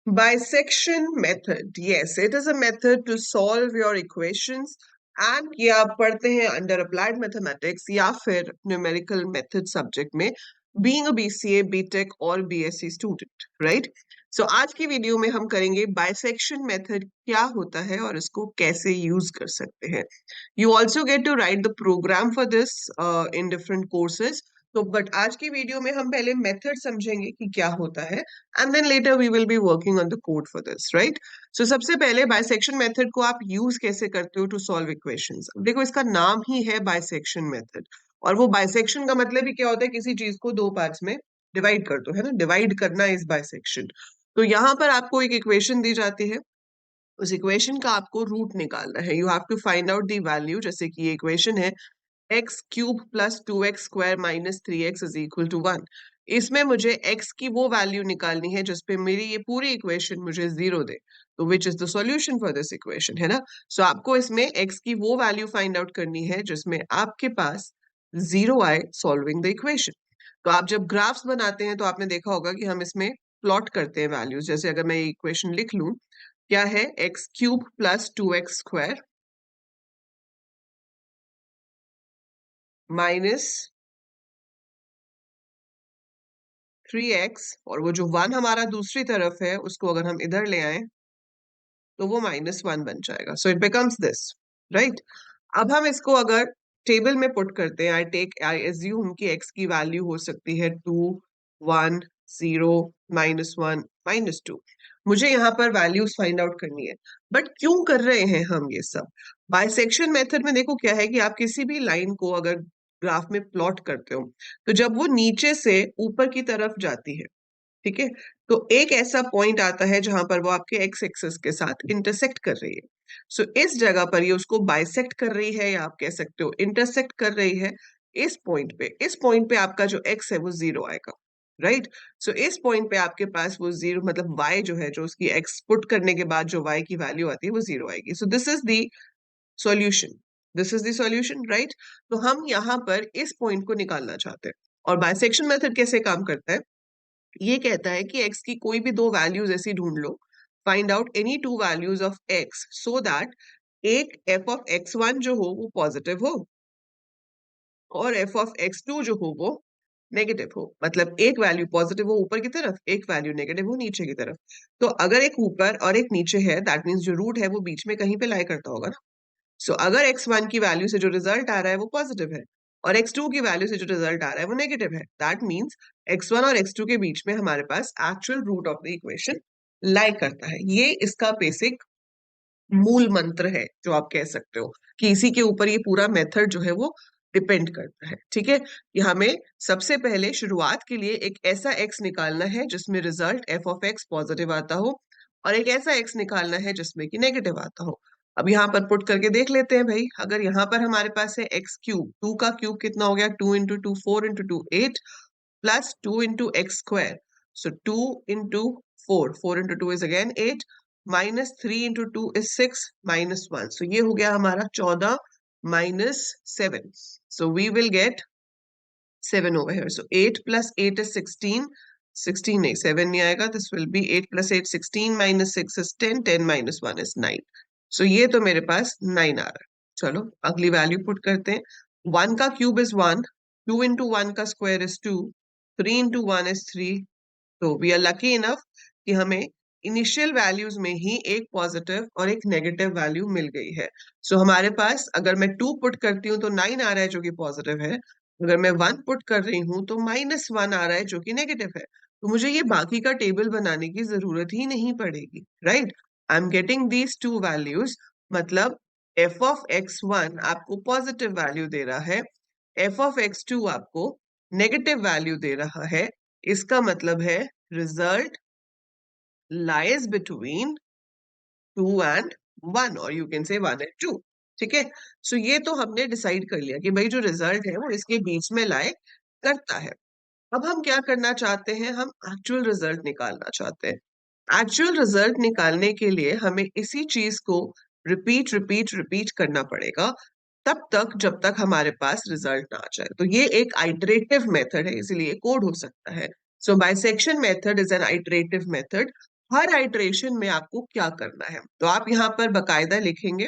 Bisection method. Yes, it is a method to solve your equations. And ये आप पढ़ते हैं under applied mathematics या फिर numerical method subject में, being a BCA, BTech और BSc student, right? So आज की वीडियो में हम करेंगे bisection method क्या होता है और इसको कैसे यूज कर सकते हैं. You also get to write the program for this in different courses. तो बट आज की वीडियो में हम पहले मेथड समझेंगे कि क्या होता है and then later we will be working on the code for this, right? So सबसे पहले बाइसेक्शन मेथड को आप यूज कैसे करते हो टू सॉल्व इक्वेशंस. देखो इसका नाम ही है बाइसेक्शन मेथड. और वो बाइसेक्शन का मतलब ही क्या होता है, किसी चीज को दो पार्ट्स में डिवाइड कर दो, है ना? डिवाइड करना इज बाइसेक्शन. तो यहाँ पर आपको एक इक्वेशन दी जाती है, उस इक्वेशन का आपको रूट निकालना है. You have to find out the value. जैसे कि ये इक्वेशन है x cube plus 2x² minus 3x is equal to 1. इसमें मुझे x की वो वैल्यू निकालनी है जिसपे मेरी ये पूरी इक्वेशन मुझे 0 दे. तो which is the solution for this equation, है ना? सो आपको इसमें x की वो वैल्यू फाइंड आउट करनी है जिसमें आपके पास 0 आए सॉल्विंग द इक्वेशन. तो आप जब ग्राफ्स बनाते हैं तो आपने देखा होगा कि हम इसमें प्लॉट करते हैं वैल्यूज. जैसे अगर मैं ये इक्वेशन लिख लूं, क्या है? X cube plus 2x² minus 3x, और वो जो 1 हमारा दूसरी तरफ है उसको अगर हम इधर ले आए तो वो -1 बन जाएगा. So it becomes this, right? अब हम इसको अगर टेबल में पुट करते हैं, आई एज्यूम कि x की वैल्यू हो सकती है 2, 1, 0, -1, -2. मुझे यहाँ पर वैल्यूज फाइंड आउट करनी है. बट क्यों कर रहे हैं हम ये सब? बाइसेक्शन मेथड में देखो क्या है कि आप किसी भी लाइन को अगर ग्राफ में प्लॉट करते हो तो जब वो नीचे से ऊपर की तरफ जाती है, ठीक है, तो एक ऐसा पॉइंट आता है जहां पर वो आपके एक्स एक्सिस के साथ इंटरसेक्ट कर रही है. सो इस जगह पर ये उसको बाइसेक्ट कर रही है या आप कह सकते हो इंटरसेक्ट कर रही है. इस पॉइंट पे आपका जो एक्स है वो 0 आएगा, राइट? सो इस पॉइंट पे आपके पास वो 0 मतलब y जो है, जो उसकी एक्स पुट करने के बाद जो y की वैल्यू आती है वो 0 आएगी. सो this is the solution. This is the solution, right? तो हम यहाँ पर इस पॉइंट को निकालना चाहते हैं. और बाइसेक्शन मेथड कैसे काम करता है? ये कहता है कि x की कोई भी दो वैल्यूज ऐसी ढूंढ लो, find out any two values of x so that एक f ऑफ x1 जो हो वो पॉजिटिव हो और f ऑफ x2 जो हो वो नेगेटिव हो. मतलब एक वैल्यू पॉजिटिव हो ऊपर की तरफ, एक वैल्यू नेगेटिव हो नीचे की तरफ. तो अगर एक ऊपर और एक नीचे है, दैट मीन्स जो रूट है वो बीच में कहीं पे लाई करता होगा ना. सो अगर x1 की वैल्यू से जो रिजल्ट आ रहा है वो पॉजिटिव है और x2 की वैल्यू से जो रिजल्ट आ रहा है वो नेगेटिव है, दैट मीन्स x1 और x2 के बीच में हमारे पास actual root of the equation lie करता है. ये इसका बेसिक मूल मंत्र है जो आप कह सकते हो कि इसी के ऊपर ये पूरा मेथड जो है वो डिपेंड करता है. ठीक है, कि हमें सबसे पहले शुरुआत के लिए एक ऐसा x निकालना है जिसमें result f of x positive आता हो और एक ऐसा x निकालना है जिसमें कि नेगेटिव आता हो. अब यहाँ पर पुट करके देख लेते हैं भाई. अगर यहाँ पर हमारे पास है एक्स क्यूब, 2 का क्यूब कितना हो गया? 2 into 2 4 into 2 8 plus 2 into x square. So 2 into 4, 4 into 2 is again 8 minus 3 into 2 is 6 minus 1. So ये हो गया हमारा 14 minus 7. So we will get 7 over here. So 8 plus 8 is 16. 16 नहीं, 7 नहीं आएगा. This will be 8 plus 8 16 minus 6 is 10. 10 minus 1 is 9. So ये तो मेरे पास 9 आ रहा है. चलो अगली वैल्यू पुट करते हैं. 1 का क्यूब is 1. 2 into 1 का स्क्वायर is 2. 3 into 1 is 3. तो वी आर लकी इनफ कि हमें इनिशियल वैल्यूज में ही एक पॉजिटिव और एक नेगेटिव वैल्यू मिल गई है. सो हमारे पास अगर मैं 2 पुट करती हूँ तो 9 आ रहा है जो कि पॉजिटिव है. अगर मैं 1 पुट कर रही हूँ तो -1 आ रहा है जो कि नेगेटिव है. तो मुझे ये बाकी का टेबल बनाने की जरूरत ही नहीं पड़ेगी, right? I am getting these two values. मतलब f ऑफ x1 आपको पॉजिटिव वैल्यू दे रहा है, f ऑफ x2 आपको नेगेटिव वैल्यू दे रहा है. इसका मतलब है result lies between 2 and 1 or you can say 1 and 2. ठीक है, सो ये तो हमने डिसाइड कर लिया कि भाई जो रिजल्ट है वो इसके बीच में लाए करता है. अब हम क्या करना चाहते हैं? हम एक्चुअल रिजल्ट निकालना चाहते हैं. एक्चुअल रिजल्ट निकालने के लिए हमें इसी चीज को रिपीट रिपीट रिपीट करना पड़ेगा तब तक जब तक हमारे पास रिजल्ट ना आ जाए. तो ये एक आइटरेटिव मेथड है, इसीलिए कोड हो सकता है. So bisection method is an iterative method. हर आइटरेशन में आपको क्या करना है। तो आप यहाँ पर बकायदा लिखेंगे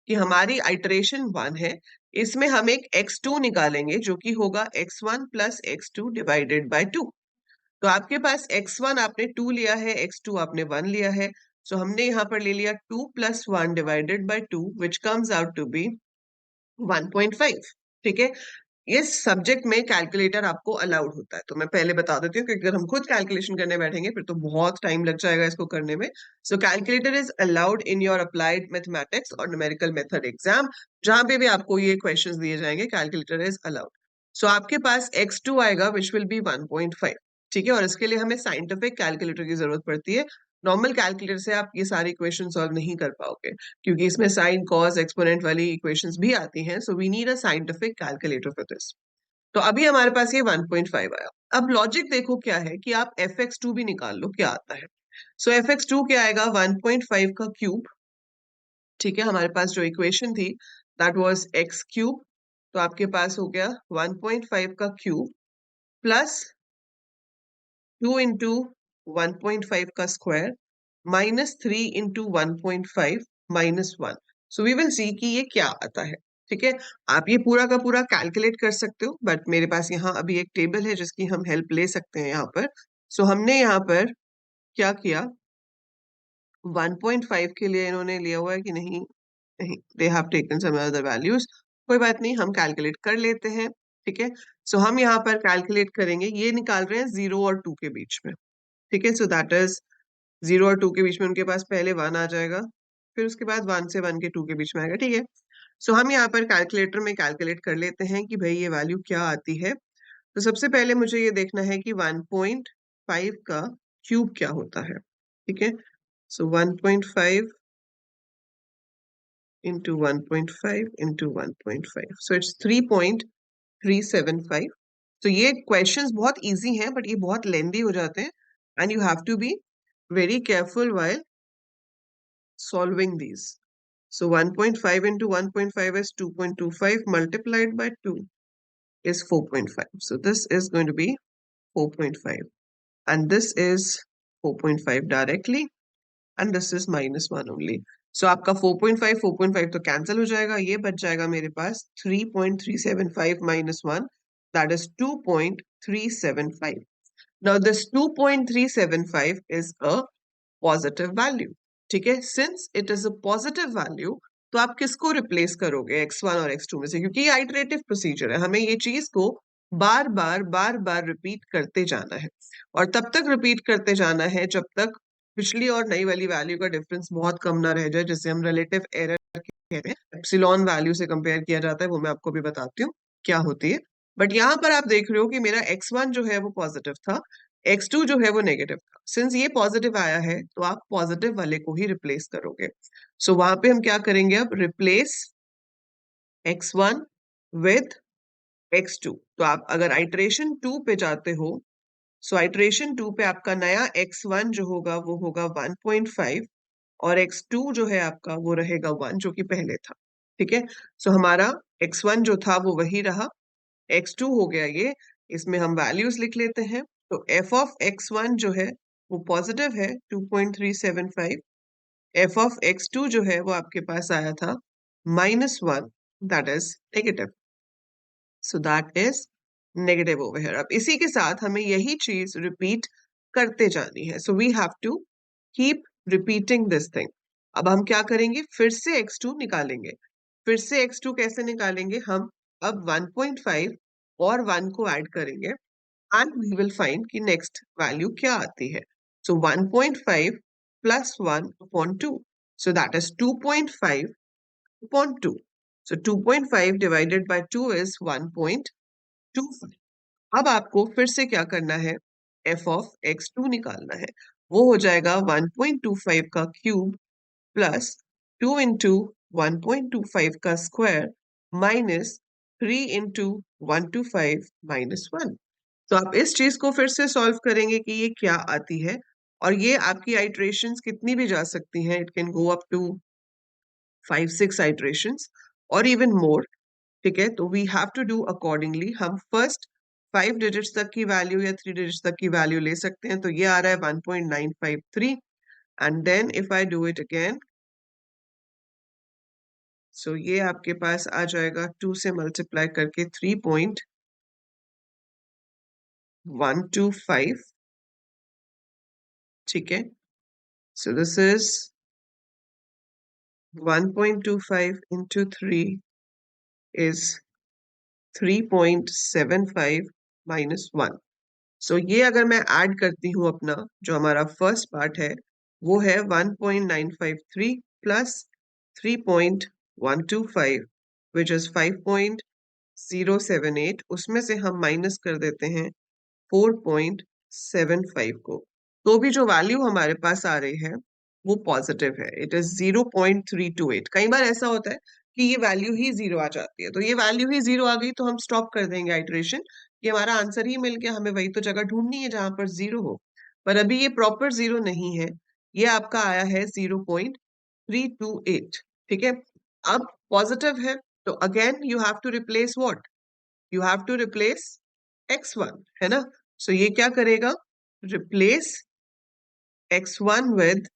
कि हमारी आइटरेशन 1 है, इसमें हम एक x2 निकालेंगे जो कि होगा x1 plus x2 divided by 2। तो आपके पास x1 आपने 2 लिया है, x2 आपने 1 लिया है, सो हमने यहाँ पर ले लिया 2 plus 1 divided by 2 which comes out to be 1.5। ठीक है, इस सब्जेक्ट में कैलकुलेटर आपको अलाउड होता है, तो मैं पहले बता देती हूँ क्योंकि अगर हम खुद कैलकुलेशन करने बैठेंगे फिर तो बहुत टाइम लग जाएगा इसको करने में। So calculator is allowed in your applied mathematics और न्यूमेरिकल मेथड एग्जाम, जहां पे भी आपको ये क्वेश्चंस दिए जाएंगे कैलकुलेटर इज अलाउड। सो आपके पास x2 आएगा विच विल बी 1.5। ठीक है, और इसके लिए हमें साइंटिफिक कैलकुलेटर की जरूरत पड़ती है। नॉर्मल कैलकुलेटर से आप ये सारी इक्वेशन सॉल्व नहीं कर पाओगे क्योंकि इसमें साइन कॉस एक्सपोनेंट वाली इक्वेशंस भी आती हैं, so we need a scientific calculator for this. तो अभी हमारे पास ये 1.5 आया। अब लॉजिक देखो क्या है कि आप fx2 भी निकाल लो क्या आता है। सो fx2 क्या आएगा, 1.5 का क्यूब। ठीक है, हमारे पास जो इक्वेशन थी दैट वाज x क्यूब, तो आपके पास हो गया 1.5 का क्यूब प्लस 2 इंटू 1.5 का square minus 3 into 1.5 minus 1। So we will see कि ये क्या आता है। ठीक है, आप ये पूरा का पूरा कैलकुलेट कर सकते हो, बट मेरे पास यहाँ अभी एक टेबल है जिसकी हम हेल्प ले सकते हैं यहाँ पर। सो हमने यहाँ पर क्या किया, 1.5 के लिए इन्होंने लिया हुआ है कि नहीं, नहीं, they have taken some other values. कोई बात नहीं, हम कैलकुलेट कर लेते हैं। ठीक है, सो हम यहाँ पर कैलकुलेट करेंगे, ये निकाल रहे हैं 0 और 2 के बीच में। ठीक है, सो दैट इज 0 और 2 के बीच में उनके पास पहले 1 आ जाएगा, फिर उसके बाद 1 से 1 के 2 के बीच में आएगा। ठीक है, सो हम यहाँ पर कैलकुलेटर में कैलकुलेट कर लेते हैं कि भाई ये वैल्यू क्या आती है। तो सबसे पहले मुझे ये देखना है कि 1.5 का क्यूब क्या होता है। ठीक है, सो 1.5 into 1.5 into 1.5, so it's 3.375। तो ये क्वेश्चंस बहुत इजी हैं बट ये बहुत लेंदी हो जाते हैं and you have to be very careful while solving these. So 1.5 into 1.5 is 2.25 multiplied by 2 is 4.5. So this is going to be 4.5 and this is 4.5 directly and this is minus 1 only. So आपका 4.5 तो cancel हो जाएगा, ये बच जाएगा मेरे पास 3.375 minus 1, that is 2.375. Now this 2.375 is a positive value. ठीक है, since it is a positive value तो आप किसको रिप्लेस करोगे x1 और x2 में से, क्योंकि ये आइटरेटिव प्रोसीजर है, हमें ये चीज को बार बार रिपीट करते जाना है और तब तक रिपीट करते जाना है जब तक पिछली और नई वाली वैल्यू का डिफरेंस बहुत कम ना रह जाए, जिसे हम रिलेटिव एरर कहते हैं। एप्सिलॉन वैल्यू से कंपेयर किया जाता है, वो मैं आपको भी बताती हूँ क्या होती है। बट यहाँ पर आप देख रहे हो कि मेरा x1 जो है वो पॉजिटिव था, x2 जो है वो नेगेटिव था। सिंस ये पॉजिटिव आया है तो आप पॉजिटिव वाले को ही रिप्लेस करोगे। सो वहां पे हम क्या करेंगे, अब रिप्लेस x1 विथ x2। तो आप अगर आइटरेशन 2 पे जाते हो, सो आइटरेशन 2 पे आपका नया x1 जो होगा वो होगा 1.5 और x2 जो है आपका वो रहेगा 1 जो कि पहले था। ठीक है, सो हमारा x1 जो था वो वही रहा, x2 हो गया ये, इसमें हम वैल्यूज लिख लेते हैं। तो f ऑफ x1 जो है वो पॉजिटिव है 2.375, f ऑफ x2 जो है वो आपके पास आया था -1, that is negative. So that is negative over here. अब इसी के साथ हमें यही चीज रिपीट करते जानी है, so we have to keep repeating this thing. अब हम क्या करेंगे, फिर से x2 निकालेंगे। फिर से x2 कैसे निकालेंगे, हम अब 1.5 और 1 को ऐड करेंगे and we will find कि next value क्या आती है। So 1.5 plus 1 upon 2. So that is 2.5 upon 2. So 2.5 divided by 2 is 1.25. अब आपको फिर से क्या करना है, f of x2 निकालना है। वो हो जाएगा 1.25 का क्यूब प्लस 2 इंटू 1.25 का स्क्वायर माइनस 3 इंटू 125 माइनस 1। तो आप इस चीज को फिर से सॉल्व करेंगे कि ये क्या आती है, और ये आपकी आइट्रेशंस कितनी भी जा सकती हैं, it can go up to 5-6 iterations और इवन मोर। ठीक है, तो we have to do accordingly. हम फर्स्ट 5 डिजिट्स तक की वैल्यू या 3 डिजिट्स तक की वैल्यू ले सकते हैं, तो ये आ रहा है 1.953 and then if I do it again, so ये आपके पास आ जाएगा 2 से मल्टीप्लाई करके 3.125, ठीक है। So this is 1.25 into 3 is 3.75 minus 1. So ये अगर मैं ऐड करती हूँ अपना जो हमारा फर्स्ट पार्ट है वो है 1.953 प्लस 3.125 विच इज 5.078, उसमें से हम माइनस कर देते हैं 4.75 को, तो भी जो वैल्यू हमारे पास आ रही है वो पॉजिटिव है, इट इज 0.328। कई बार ऐसा होता है कि ये वैल्यू ही जीरो आ जाती है, तो ये वैल्यू ही जीरो आ गई तो हम स्टॉप कर देंगे आइटरेशन, ये हमारा आंसर ही मिल गया, हमें वही तो जगह ढूंढनी है जहां पर जीरो हो। पर अभी ये प्रॉपर जीरो नहीं है, ये आपका आया है 0.328, ठीक है। अब पॉजिटिव है तो again you have to replace what, you have to replace x1, है ना। सो ये क्या करेगा, replace x1 with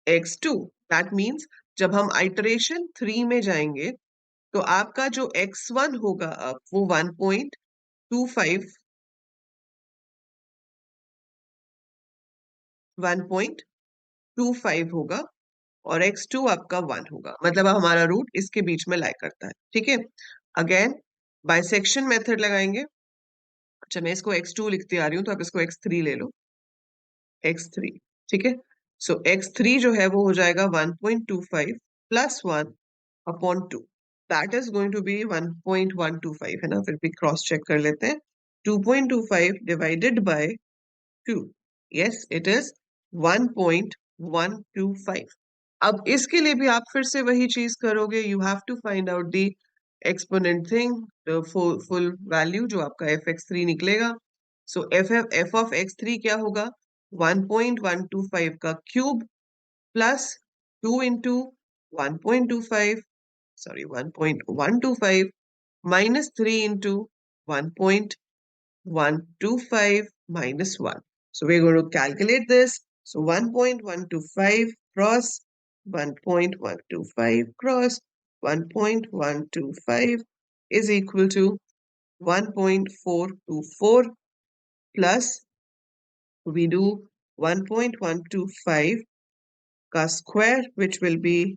x2, that means जब हम आइटरेशन 3 में जाएंगे तो आपका जो x1 होगा अब वो 1.25 होगा और x2 आपका 1 होगा, मतलब अब हमारा रूट इसके बीच में लाई करता है, ठीक है। अगेन बाइसेक्शन मेथड लगाएंगे, अच्छा मैं इसको x2 लिखती आ रही हूँ तो आप इसको x3 ले लो, x3, ठीक है। सो x3 जो है वो हो जाएगा 1.25 plus 1 upon 2, that is going to be 1.125, है ना। फिर भी क्रॉस चेक कर लेते हैं, 2.25 divided by 2, yes it is 1.125। अब इसके लिए भी आप फिर से वही चीज करोगे, you have to find out the exponent thing, the full value जो आपका एफ एक्स थ्री निकलेगा। So F of X three क्या होगा, 1.125 का cube plus 2 into 1.25, sorry 1.125 minus 3 into 1.125 minus 1. So we're going to calculate this. So 1.125 cross 1.125 cross 1.125 is equal to 1.424 plus we do 1.125 ka square, which will be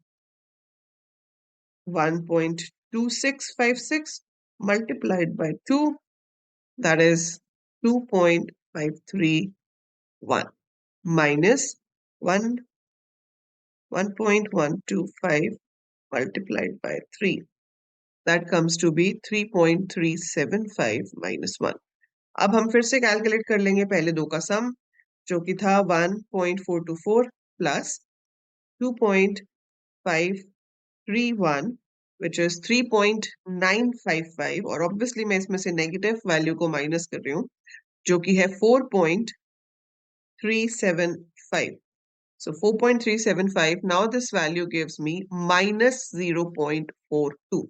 1.2656 multiplied by 2, that is 2.531 minus 1.125 multiplied by 3, that comes to be 3.375 minus 1. अब हम फिर से calculate कर लेंगे पहले दो का सम, जो कि था 1.424 प्लस 2.531 which is 3.955, और ऑब्वियसली मैं इसमें से नेगेटिव वैल्यू को माइनस कर रही हूँ जो कि है 4.375. So 4.375, now this value gives me minus 0.42.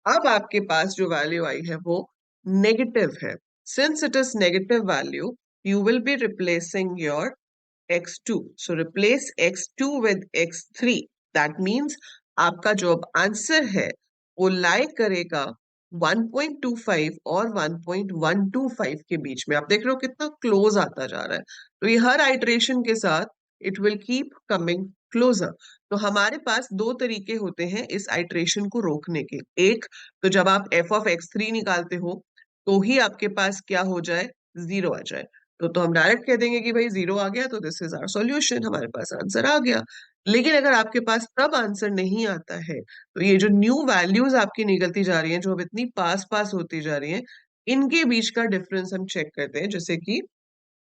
अब आपके पास जो वैल्यू आई है वो नेगेटिव है, since it is negative value you will be replacing your x2, so replace x2 with x3, that means आपका जो अब आंसर है वो लाई करेगा 1.25 और 1.125 के बीच में। आप देख रहे हो कितना क्लोज आता जा रहा है, तो ये हर आइटरेशन के साथ it will keep coming closer. तो हमारे पास दो तरीके होते हैं इस आइटरेशन को रोकने के, एक तो जब आप f ऑफ x3 निकालते हो तो ही आपके पास क्या हो जाए, जीरो आ जाए, तो हम डायरेक्ट कह देंगे कि भाई जीरो आ गया तो दिस इज आवर सॉल्यूशन, हमारे पास आंसर आ गया। लेकिन अगर आपके पास तब आंसर नहीं आता है तो ये जो न्यू वैल्यूज आपकी निकलती जा रही हैं, जो अब इतनी पास पास होती जा रही हैं, इनके बीच का डिफरेंस हम चेक करते हैं, जैसे कि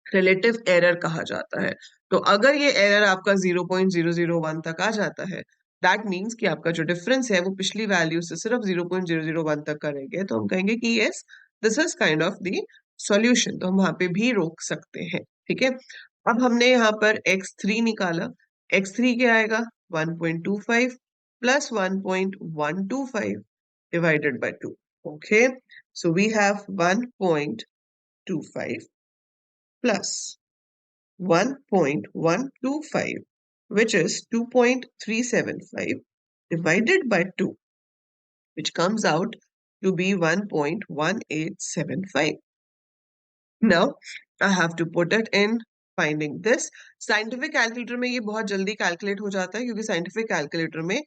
रिलेटिव एरर कहा जाता है। तो अगर ये एरर आपका 0.001 तक आ जाता है, दैट मीन्स कि आपका जो डिफरेंस है वो पिछली वैल्यू से सिर्फ 0.001 तक का रह गया, तो हम कहेंगे कि yes this is kind of the solution, तो हम वहां पे भी रोक सकते हैं, ठीक है। अब हमने यहाँ पर x3 निकाला, x3 क्या आएगा 1.25 plus 1.125 divided by 2, okay, so we have 1.25 plus 1.125 which is 2.375 divided by 2, which comes out to be 1.1875. Now I have to put it in finding this. Scientific calculator में ये बहुत जल्दी कैलकुलेट हो जाता है, क्योंकि साइंटिफिक कैलकुलेटर में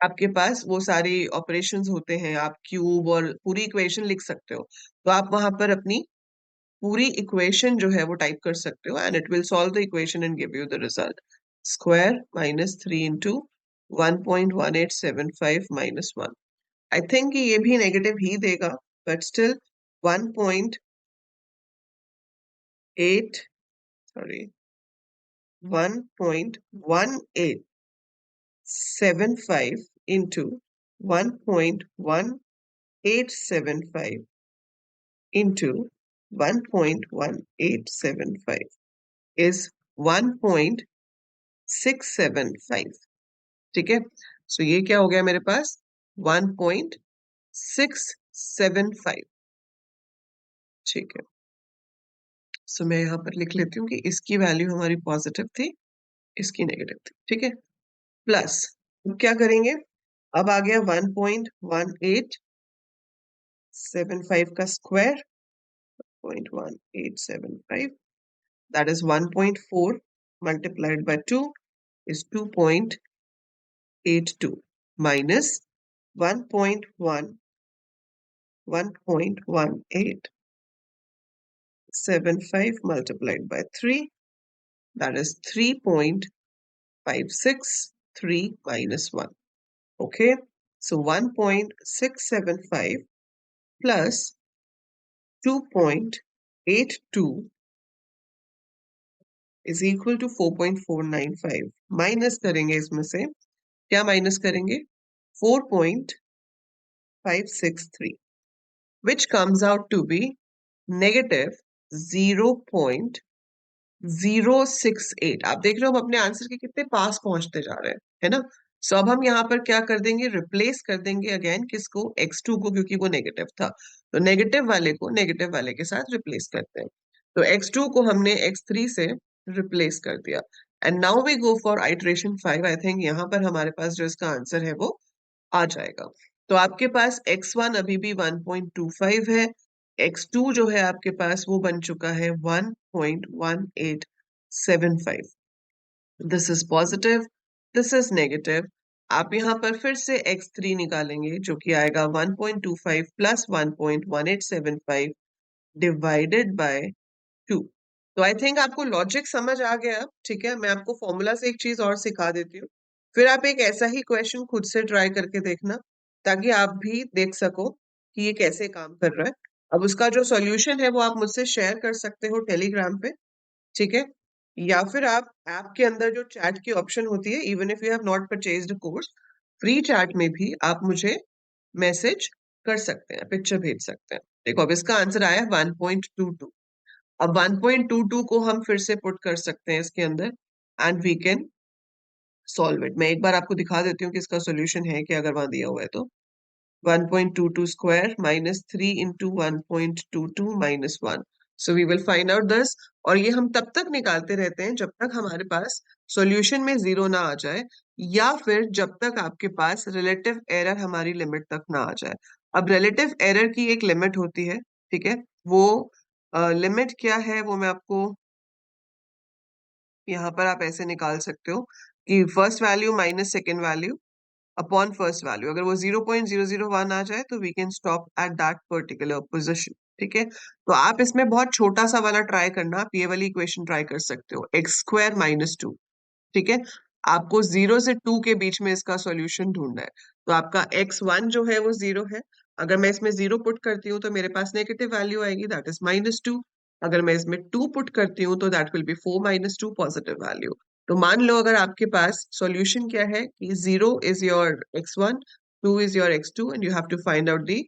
आपके पास वो सारी ऑपरेशंस होते हैं, आप क्यूब और पूरी इक्वेशन लिख सकते हो, तो आप वहां पर अपनी पूरी इक्वेशन जो है वो टाइप कर सकते हो, and it will solve the equation and give you the result. Square minus 3 into 1.1875 minus 1. I think ये भी नेगेटिव ही देगा, but still 1.8 sorry 1.1875 into 1.1875 into 1.1875 is 1.675. ठीक है, सो ये क्या हो गया मेरे पास 1.675. ठीक है, सो मैं यहाँ पर लिख लेती हूँ कि इसकी वैल्यू हमारी पॉजिटिव थी, इसकी नेगेटिव थी. ठीक है, प्लस क्या करेंगे, अब आ गया 1.1875 का square 0.1875, that is 1.4 multiplied by 2 is 2.82 minus 1.1875 multiplied by 3, that is 3.563 minus 1. Okay, so 1.675 plus 2.82 is equal to 4.495. Minus करेंगे इसमें से, क्या माइनस करेंगे, 4.563, which comes out to be negative 0.068. आप देख रहे हो हम अपने आंसर के कितने पास पहुंचते जा रहे हैं, है ना. सो अब हम यहाँ पर क्या कर देंगे, रिप्लेस कर देंगे अगेन किसको, x2 को, क्योंकि वो नेगेटिव था, तो नेगेटिव वाले को नेगेटिव वाले के साथ रिप्लेस करते हैं. तो x2 को हमने x3 से रिप्लेस कर दिया, and now we go for iteration 5. I think यहाँ पर हमारे पास जो इसका आंसर है वो आ जाएगा. तो आपके पास x1 अभी भी 1.25 है, x2 जो है आपके पास वो बन चुका है 1.1875. This is positive, this is negative. आप यहाँ पर फिर से x3 निकालेंगे, जो कि आएगा 1.25 प्लस 1.1875 डिवाइडेड बाय 2. तो आई थिंक आपको लॉजिक समझ आ गया. ठीक है, मैं आपको फॉर्मूला से एक चीज और सिखा देती हूँ, फिर आप एक ऐसा ही क्वेश्चन खुद से ट्राई करके देखना, ताकि आप भी देख सको कि ये कैसे काम कर रहा है. अब उसका जो सॉल्यूशन है वो आप मुझसे शेयर कर सकते हो टेलीग्राम पे. ठीक है, या फिर आप ऐप के अंदर जो चैट की ऑप्शन होती है, even if you have not purchased course, free chat में भी आप मुझे मैसेज कर सकते हैं, पिक्चर भेज सकते हैं. देखो अब इसका आंसर आया 1.22. अब 1.22 को हम फिर से पुट कर सकते हैं इसके अंदर, and we can solve it. मैं एक बार आपको दिखा देती हूँ कि इसका सॉल्यूशन है कि अगर वहां दिया हुआ है तो 1.22 square minus 3 into 1.22 minus 1. So we will find out this. और ये हम तब तक निकालते रहते हैं जब तक हमारे पास सॉल्यूशन में जीरो ना आ जाए, या फिर जब तक आपके पास रिलेटिव एरर हमारी लिमिट तक ना आ जाए. अब रिलेटिव एरर की एक लिमिट होती है, ठीक है, वो लिमिट क्या है वो मैं आपको यहाँ पर आप ऐसे निकाल सकते हो कि first value minus second value upon first value. अगर वो 0.001 आ जाए तो we can stop at that particular position. ठीक है, तो आप इसमें बहुत छोटा सा वाला ट्राई करना, आप ये वाली इक्वेशन ट्राई कर सकते हो, एक्स स्क्वायर माइनस 2. ठीक है, आपको 0 से 2 के बीच में इसका सॉल्यूशन ढूंढना है. तो आपका x1 जो है वो 0 है, अगर मैं इसमें 0 पुट करती हूँ तो मेरे पास नेगेटिव वैल्यू आएगी, दैट इज -2. अगर मैं इसमें 2 पुट करती हूँ तो that will be 4 - 2 positive value. तो मान लो अगर आपके पास सॉल्यूशन क्या है कि 0 is your x1, 2 is your x2, and you have to find out the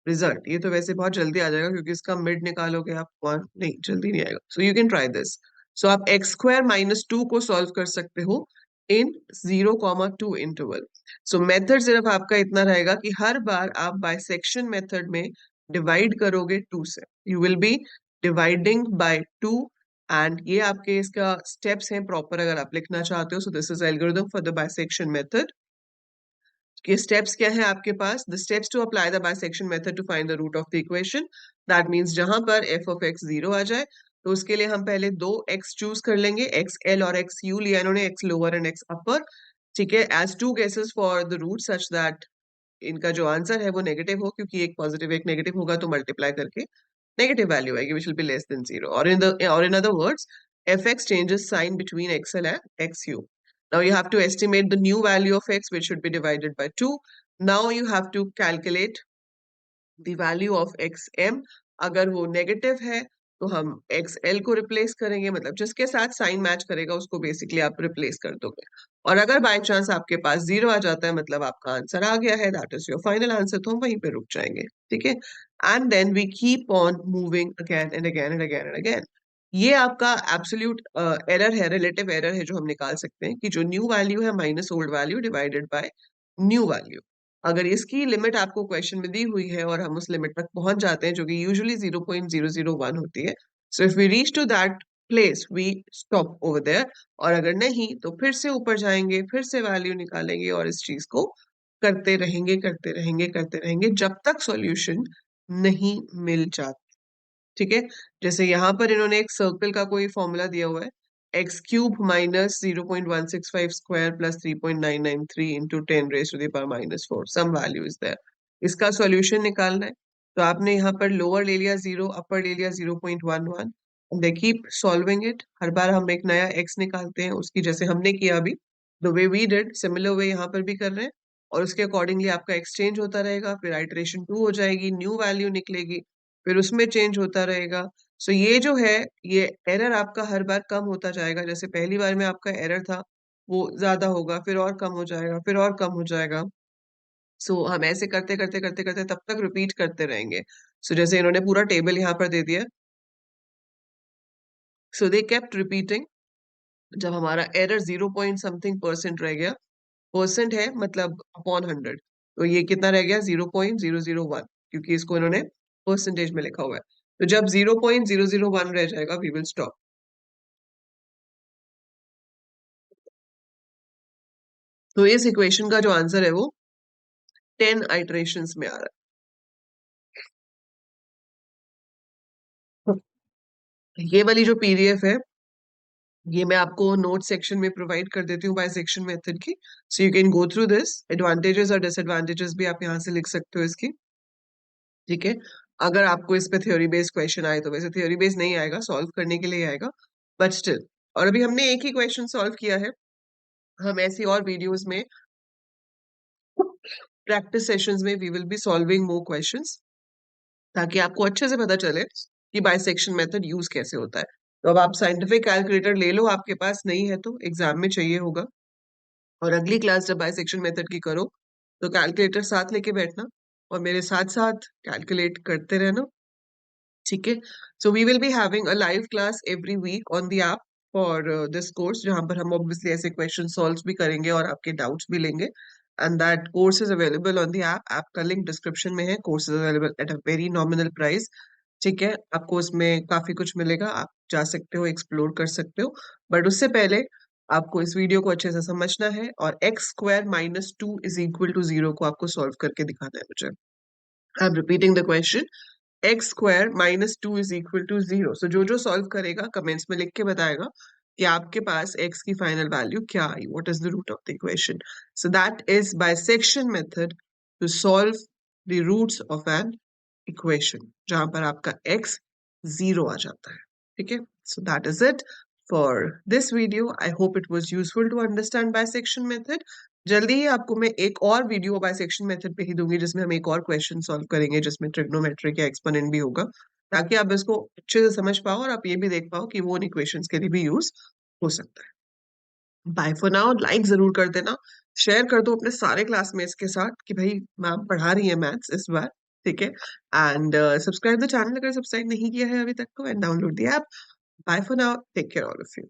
result. ये तो वैसे बहुत जल्दी आ जाएगा क्योंकि इसका मिड निकालोगे आप, वन नहीं जल्दी नहीं आएगा. So you can try this. So आप एक्स स्क्वायर माइनस 2 को सॉल्व कर सकते हो इन 0,2 इंटरवल. सो मेथड सिर्फ आपका इतना रहेगा कि हर बार आप बाइसेक्शन मेथड में डिवाइड करोगे 2 से. You will be dividing by 2 and ये आपके इसका स्टेप्स हैं प्रॉपर अगर आप लिखना चाहते हो. So this is algorithm for the bisection method. ये स्टेप्स क्या है आपके पास? The steps to apply the bisection method to find the root of the equation. That means जहां पर एफ ऑफ एक्स 0 आ जाए तो उसके लिए हम पहले दो एक्स चूज कर लेंगे. एक्स एल और एक्स यू लिया इन्होंने, X lower and X upper. ठीक है, as two cases for the root such that इनका जो आंसर है वो नेगेटिव हो, क्योंकि एक पॉजिटिव एक नेगेटिव होगा तो मल्टीप्लाई करके नेगेटिव वैल्यू आएगी which will be less than 0. और in other words fx changes sign between xl and xu. Now you have to estimate the new value of x, which should be divided by 2. Now you have to calculate the value of xm. अगर वो negative है तो हम xl को replace करेंगे, मतलब जिसके साथ साइन मैच करेगा उसको बेसिकली आप रिप्लेस कर दोगे. और अगर बाय चांस आपके पास 0 आ जाता है मतलब आपका आंसर आ गया है, that is your final answer, तो हम वहीं पे रुक जाएंगे. ठीक है, and then we keep on moving again and again and again and again. ये आपका एब्सोल्यूट एरर है, रिलेटिव एरर है, जो हम निकाल सकते हैं कि जो न्यू वैल्यू है minus old value divided by new value. अगर इसकी लिमिट आपको क्वेश्चन में दी हुई है और हम उस लिमिट तक पहुंच जाते हैं जो कि यूजुअली 0.001 होती है, so if we reach to that place we stop over there. और अगर नहीं तो फिर से ऊपर जाएंगे, फिर से वैल्यू निकालेंगे और इस चीज को करते रहेंगे करते रहेंगे करते रहेंगे जब तक सॉल्यूशन नहीं मिल जाता. ठीक है, जैसे यहाँ पर इन्होंने एक सर्कल का कोई फॉर्मूला दिया हुआ है, x cube minus 0.165 square plus 3.993 into 10 raised to the power -4, some value is there. इसका सॉल्यूशन निकालना है तो आपने यहाँ पर लोअर ले लिया 0, अपर ले लिया 0.11. They keep solving it. हर बार हम एक नया एक्स निकालते हैं उसकी, जैसे हमने किया अभी, the way we did similar way यहाँ पर भी कर रहे हैं. और उसके अकॉर्डिंगली आपका एक्सचेंज होता रहेगा, फिर आइटरेशन 2 हो जाएगी, न्यू वैल्यू निकलेगी, फिर उसमें चेंज होता रहेगा. सो ये जो है, ये एरर आपका हर बार कम होता जाएगा. जैसे पहली बार में आपका एरर था वो ज्यादा होगा, फिर और कम हो जाएगा, फिर और कम हो जाएगा. सो हम ऐसे करते करते करते करते तब तक रिपीट करते रहेंगे. सो जैसे इन्होंने पूरा टेबल यहाँ पर दे दिया. सो दे केप्ट रिपीटिंग. जब हमारा एरर 0 पॉइंट समथिंग परसेंट रह गया, परसेंट है मतलब अपॉन 100, तो ये कितना रह गया 0.001, क्योंकि इसको इन्होंने परसेंटेज में लिखा हुआ है. तो जब 0.001 रह जाएगा वी विल स्टॉप. तो इस इक्वेशन का जो आंसर है वो 10 आइटरेशंस में आ रहा है. ये वाली जो पीडीएफ है ये मैं आपको नोट सेक्शन में प्रोवाइड कर देती हूँ बाइसेक्शन मेथड की. सो you can go through this. Advantages और डिसएडवांटेजेस भी आप यहाँ से लिख सकते हो इसकी. ठीक है, अगर आपको इस पे थ्योरी बेस्ड क्वेश्चन आए तो, वैसे थ्योरी बेस्ड नहीं आएगा, सॉल्व करने के लिए आएगा, बट स्टिल. और अभी हमने एक ही क्वेश्चन सॉल्व किया है. हम ऐसी और वीडियोस में, प्रैक्टिस सेशंस में we will be solving more questions, ताकि आपको अच्छे से पता चले कि बाइसेक्शन मेथड यूज कैसे होता है. तो अब आप साइंटिफिक कैलकुलेटर ले लो, आपके पास नहीं है तो एग्जाम में चाहिए होगा. और अगली क्लास जब बाइसेक्शन मेथड की करो तो कैलकुलेटर साथ लेके बैठना और मेरे साथ साथ कैलकुलेट करते रहना. ठीक है, so we will be having a live class every week on the app for this course, जहां पर हम ऑब्वियसली ऐसे क्वेश्चन सॉल्व भी करेंगे और आपके डाउट्स भी लेंगे. And that course is available on the app. App का लिंक डिस्क्रिप्शन में है. Course is available at a very nominal price. ठीक है, आपको उसमें काफी कुछ मिलेगा, आप जा सकते हो, एक्सप्लोर कर सकते हो. बट उससे पहले आपको इस वीडियो को अच्छे से समझना है और X square minus 2 is equal to 0 को आपको सॉल्व करके दिखाना है मुझे. I am repeating the question. X square minus 2 is equal to 0. So जो जो सॉल्व करेगा कमेंट्स में लिख के बताएगा कि आपके पास x की फाइनल वैल्यू क्या आई, what is the root of the equation. So that is bisection method to solve the roots of an equation जहां पर आपका x 0 आ जाता है. ठीक है, so that is it for this video. I hope it was useful to understand bisection method. जल्दी ही आपको मैं एक और वीडियो बाइसेक्शन मेथड पे ही दूंगी, जिसमें हम एक और क्वेश्चन सॉल्व करेंगे जिसमें ट्रिग्नोमेट्रिक या एक्सपोनेंट भी होगा, ताकि आप इसको अच्छे से समझ पाओ और आप ये भी देख पाओ कि वो उन इक्वेशंस के लिए भी यूज हो सकता है. Bye for now. लाइक जरूर कर देना, शेयर कर दो अपने सारे क्लासमेट्स के साथ कि भाई मैम पढ़ा रही है मैथ्स इस बार. ठीक है, एंड सब्सक्राइब द चैनल अगर सब्सक्राइब नहीं किया है अभी तक तो, and download the app. Bye for now, take care all of you.